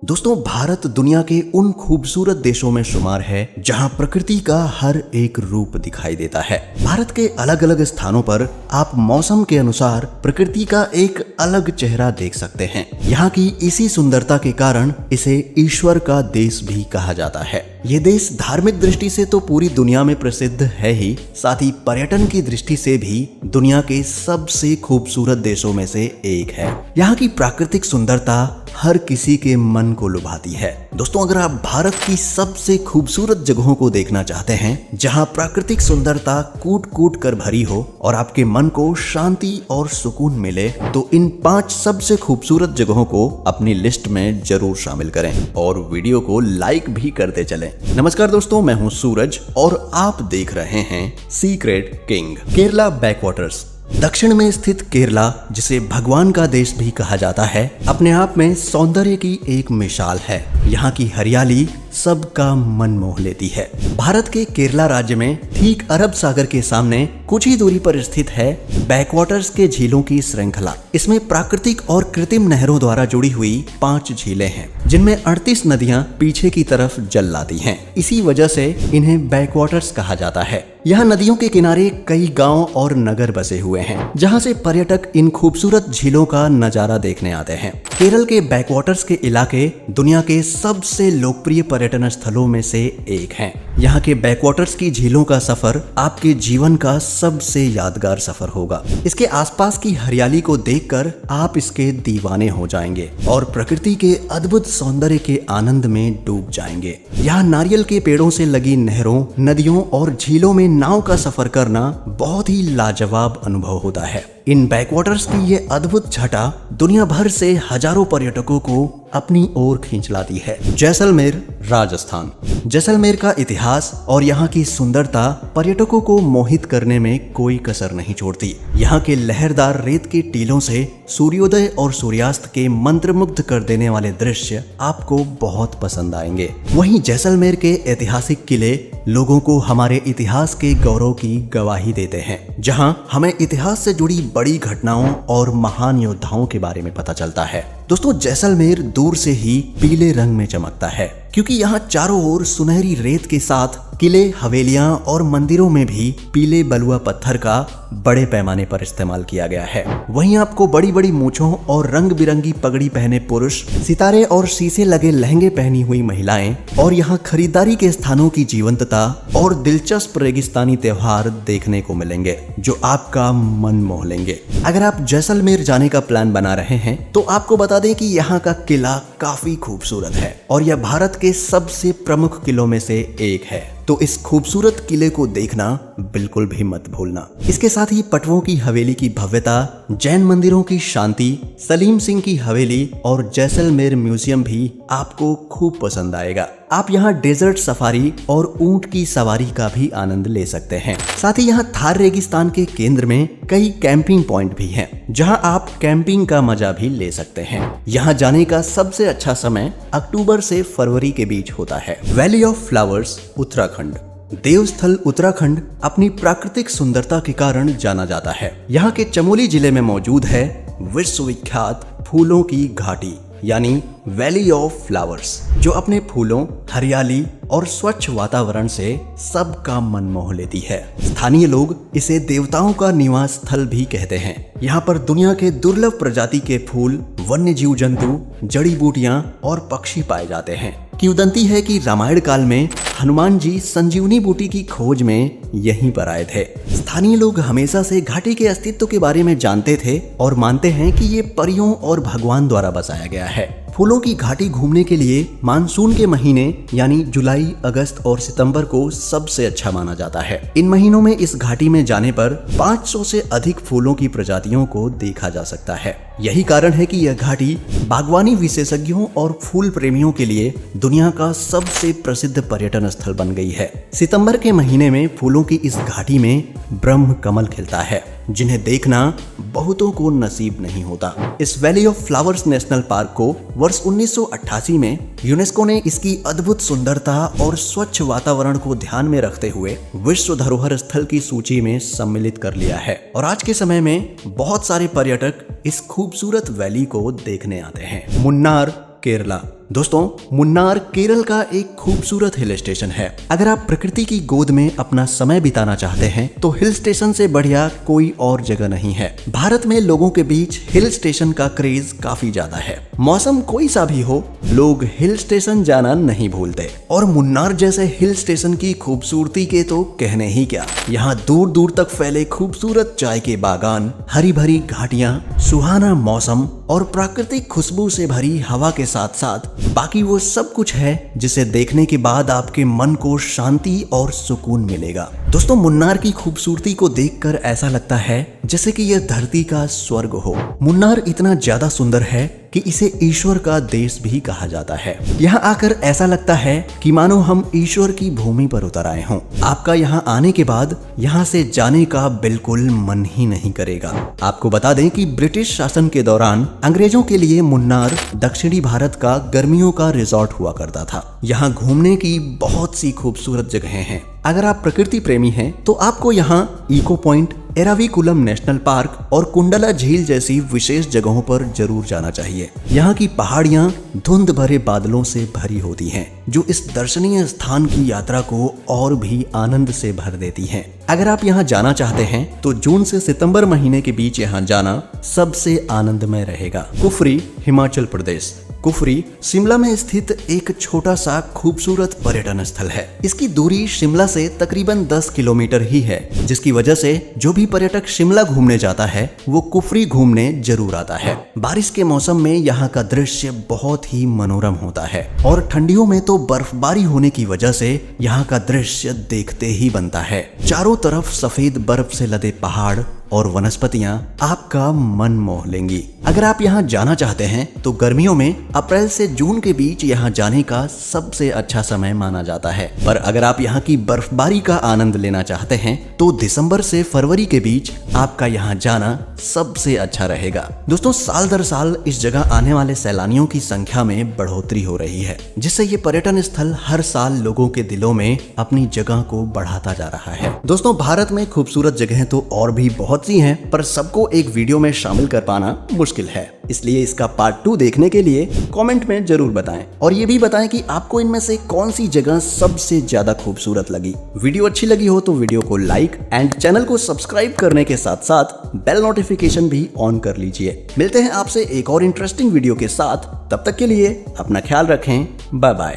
दोस्तों, भारत दुनिया के उन खूबसूरत देशों में शुमार है जहां प्रकृति का हर एक रूप दिखाई देता है। भारत के अलग अलग स्थानों पर आप मौसम के अनुसार प्रकृति का एक अलग चेहरा देख सकते हैं। यहाँ की इसी सुंदरता के कारण इसे ईश्वर का देश भी कहा जाता है। ये देश धार्मिक दृष्टि से तो पूरी दुनिया में प्रसिद्ध है ही, साथ ही पर्यटन की दृष्टि से भी दुनिया के सबसे खूबसूरत देशों में से एक है। यहाँ की प्राकृतिक सुंदरता हर किसी के मन को लुभाती है। दोस्तों, अगर आप भारत की सबसे खूबसूरत जगहों को देखना चाहते हैं, जहां प्राकृतिक सुंदरता कूट कूट कर भरी हो और आपके मन को शांति और सुकून मिले, तो इन 5 सबसे खूबसूरत जगहों को अपनी लिस्ट में जरूर शामिल करें और वीडियो को लाइक भी करते चलें। नमस्कार दोस्तों, मैं हूं सूरज और आप देख रहे हैं सीक्रेट किंग। केरला बैकवाटर्स। दक्षिण में स्थित केरला, जिसे भगवान का देश भी कहा जाता है, अपने आप में सौंदर्य की एक मिसाल है। यहाँ की हरियाली सबका मन मोह लेती है। भारत के केरला राज्य में ठीक अरब सागर के सामने कुछ ही दूरी पर स्थित है बैकवाटर्स के झीलों की श्रृंखला। इसमें प्राकृतिक और कृत्रिम नहरों द्वारा जुड़ी हुई 5 झीलें हैं, जिनमें 38 नदियां पीछे की तरफ जल लाती हैं। इसी वजह से इन्हें बैकवाटर्स कहा जाता है। यहाँ नदियों के किनारे कई गांव और नगर बसे हुए हैं, जहां से पर्यटक इन खूबसूरत झीलों का नजारा देखने आते हैं। केरल के बैकवाटर्स के इलाके दुनिया के सबसे लोकप्रिय पर्यटन स्थलों में से एक हैं। यहाँ के बैकवाटर्स की झीलों का सफर आपके जीवन का सबसे यादगार सफर होगा। इसके आसपास की हरियाली को देखकर आप इसके दीवाने हो जाएंगे और प्रकृति के अद्भुत सौंदर्य के आनंद में डूब जाएंगे। यहाँ नारियल के पेड़ों से लगी नहरों, नदियों और झीलों में नाव का सफर करना बहुत ही लाजवाब अनुभव होता है। इन बैकवाटर्स की ये अद्भुत छटा दुनिया भर से हजारों पर्यटकों को अपनी ओर खींच लाती है। जैसलमेर, राजस्थान। जैसलमेर का इतिहास और यहाँ की सुंदरता पर्यटकों को मोहित करने में कोई कसर नहीं छोड़ती। यहाँ के लहरदार रेत के टीलों से सूर्योदय और सूर्यास्त के मंत्रमुग्ध कर देने वाले दृश्य आपको बहुत पसंद आएंगे। वहीं जैसलमेर के ऐतिहासिक किले लोगों को हमारे इतिहास के गौरव की गवाही देते हैं, जहां हमें इतिहास से जुड़ी बड़ी घटनाओं और महान योद्धाओं के बारे में पता चलता है। दोस्तों, जैसलमेर दूर से ही पीले रंग में चमकता है, क्योंकि यहाँ चारों ओर सुनहरी रेत के साथ किले, हवेलियां और मंदिरों में भी पीले बलुआ पत्थर का बड़े पैमाने पर इस्तेमाल किया गया है। वहीं आपको बड़ी बड़ी मूंछों और रंग बिरंगी पगड़ी पहने पुरुष, सितारे और शीशे लगे लहंगे पहनी हुई महिलाएं और यहाँ खरीदारी के स्थानों की जीवंतता और दिलचस्प रेगिस्तानी त्योहार देखने को मिलेंगे, जो आपका मन मोह लेंगे। अगर आप जैसलमेर जाने का प्लान बना रहे हैं, तो आपको बता दें कि यहाँ का किला काफी खूबसूरत है और यह भारत के सबसे प्रमुख किलों में से एक है। तो इस खूबसूरत किले को देखना बिल्कुल भी मत भूलना। इसके साथ ही पटवों की हवेली की भव्यता, जैन मंदिरों की शांति, सलीम सिंह की हवेली और जैसलमेर म्यूजियम भी आपको खूब पसंद आएगा। आप यहाँ डेजर्ट सफारी और ऊंट की सवारी का भी आनंद ले सकते हैं। साथ ही यहाँ थार रेगिस्तान के केंद्र में कई कैंपिंग पॉइंट भी हैं, जहाँ आप कैंपिंग का मजा भी ले सकते हैं। यहाँ जाने का सबसे अच्छा समय अक्टूबर से फरवरी के बीच होता है। Valley of flowers, Uttarakhand. Devasthal Uttarakhand अपनी प्राकृतिक सुंदरता के कारण जाना जाता है। यहाँ के चमोली जिले में मौजूद है विश्वविख्यात फूलों की घाटी, यानी वैली ऑफ फ्लावर्स, जो अपने फूलों, हरियाली और स्वच्छ वातावरण से सबका मन मोह लेती है। स्थानीय लोग इसे देवताओं का निवास स्थल भी कहते हैं। यहाँ पर दुनिया के दुर्लभ प्रजाति के फूल, वन्य जीव जंतु, जड़ी बूटियां और पक्षी पाए जाते हैं। किंवदंती है कि रामायण काल में हनुमान जी संजीवनी बूटी की खोज में यहीं पर आए थे। स्थानीय लोग हमेशा से घाटी के अस्तित्व के बारे में जानते थे और मानते हैं कि ये परियों और भगवान द्वारा बसाया गया है। फूलों की घाटी घूमने के लिए मानसून के महीने यानी जुलाई, अगस्त और सितंबर को सबसे अच्छा माना जाता है। इन महीनों में इस घाटी में जाने पर 500 से अधिक फूलों की प्रजातियों को देखा जा सकता है। यही कारण है कि यह घाटी बागवानी विशेषज्ञों और फूल प्रेमियों के लिए दुनिया का सबसे प्रसिद्ध पर्यटन स्थल बन गई है। सितंबर के महीने में फूलों की इस घाटी में ब्रह्म कमल खिलता है, जिन्हें देखना बहुतों को नसीब नहीं होता। इस valley of flowers national park को वर्ष 1988 में यूनेस्को ने इसकी अद्भुत सुंदरता और स्वच्छ वातावरण को ध्यान में रखते हुए विश्व धरोहर स्थल की सूची में सम्मिलित कर लिया है। और आज के समय में बहुत सारे पर्यटक इस खूबसूरत वैली को देखने आते हैं। मुन्नार, केरला। दोस्तों, मुन्नार केरल का एक खूबसूरत हिल स्टेशन है। अगर आप प्रकृति की गोद में अपना समय बिताना चाहते हैं तो हिल स्टेशन से बढ़िया कोई और जगह नहीं है। भारत में लोगों के बीच हिल स्टेशन का क्रेज काफी ज्यादा है। मौसम कोई सा भी हो, लोग हिल स्टेशन जाना नहीं भूलते। और मुन्नार जैसे हिल स्टेशन की खूबसूरती के तो कहने ही क्या। यहाँ दूर दूर तक फैले खूबसूरत चाय के बागान, हरी भरी घाटियां, सुहाना मौसम और प्राकृतिक खुशबू से भरी हवा के साथ साथ बाकी वो सब कुछ है जिसे देखने के बाद आपके मन को शांति और सुकून मिलेगा। दोस्तों, मुन्नार की खूबसूरती को देखकर ऐसा लगता है जैसे कि यह धरती का स्वर्ग हो। मुन्नार इतना ज्यादा सुंदर है कि इसे ईश्वर का देश भी कहा जाता है। यहाँ आकर ऐसा लगता है कि मानो हम ईश्वर की भूमि पर उतर आए हों। आपका यहाँ आने के बाद यहाँ से जाने का बिल्कुल मन ही नहीं करेगा। आपको बता दें कि ब्रिटिश शासन के दौरान अंग्रेजों के लिए मुन्नार दक्षिणी भारत का गर्मियों का रिजॉर्ट हुआ करता था। यहाँ घूमने की बहुत सी खूबसूरत जगहें हैं। अगर आप प्रकृति प्रेमी हैं तो आपको यहाँ echo point, Eravikulam national park और कुंडला झील जैसी विशेष जगहों पर जरूर जाना चाहिए। यहाँ की पहाड़ियाँ धुंध भरे बादलों से भरी होती हैं, जो इस दर्शनीय स्थान की यात्रा को और भी आनंद से भर देती हैं। अगर आप यहाँ जाना चाहते हैं तो जून से सितंबर महीने के बीच यहाँ जाना सबसे आनंदमय रहेगा। कुफरी, हिमाचल प्रदेश। कुफरी शिमला में स्थित एक छोटा सा खूबसूरत पर्यटन स्थल है। इसकी दूरी शिमला से तकरीबन 10 किलोमीटर ही है, जिसकी वजह से जो भी पर्यटक शिमला घूमने जाता है वो कुफरी घूमने जरूर आता है। बारिश के मौसम में यहाँ का दृश्य बहुत ही मनोरम होता है और ठंडियों में तो बर्फबारी होने की वजह से यहाँ का दृश्य देखते ही बनता है। चारों तरफ सफेद बर्फ से लदे पहाड़ और वनस्पतियां आपका मन मोह लेंगी। अगर आप यहाँ जाना चाहते हैं तो गर्मियों में अप्रैल से जून के बीच यहाँ जाने का सबसे अच्छा समय माना जाता है। पर अगर आप यहाँ की बर्फबारी का आनंद लेना चाहते हैं तो दिसंबर से फरवरी के बीच आपका यहाँ जाना सबसे अच्छा रहेगा। दोस्तों, साल दर साल इस जगह आने वाले सैलानियों की संख्या में बढ़ोतरी हो रही है, जिससे ये पर्यटन स्थल हर साल लोगों के दिलों में अपनी जगह को बढ़ाता जा रहा है। दोस्तों, भारत में खूबसूरत जगहें तो और भी बहुत सी हैं, पर सबको एक वीडियो में शामिल कर पाना मुश्किल है। इसलिए इसका पार्ट 2 देखने के लिए कमेंट में जरूर बताएं और ये भी बताएं कि आपको इनमें से कौन सी जगह सबसे ज्यादा खूबसूरत लगी। वीडियो अच्छी लगी हो तो वीडियो को लाइक एंड चैनल को सब्सक्राइब करने के साथ साथ बेल नोटिफिकेशन भी ऑन कर लीजिए। मिलते हैं आपसे एक और इंटरेस्टिंग वीडियो के साथ। तब तक के लिए अपना ख्याल रखें। Bye bye.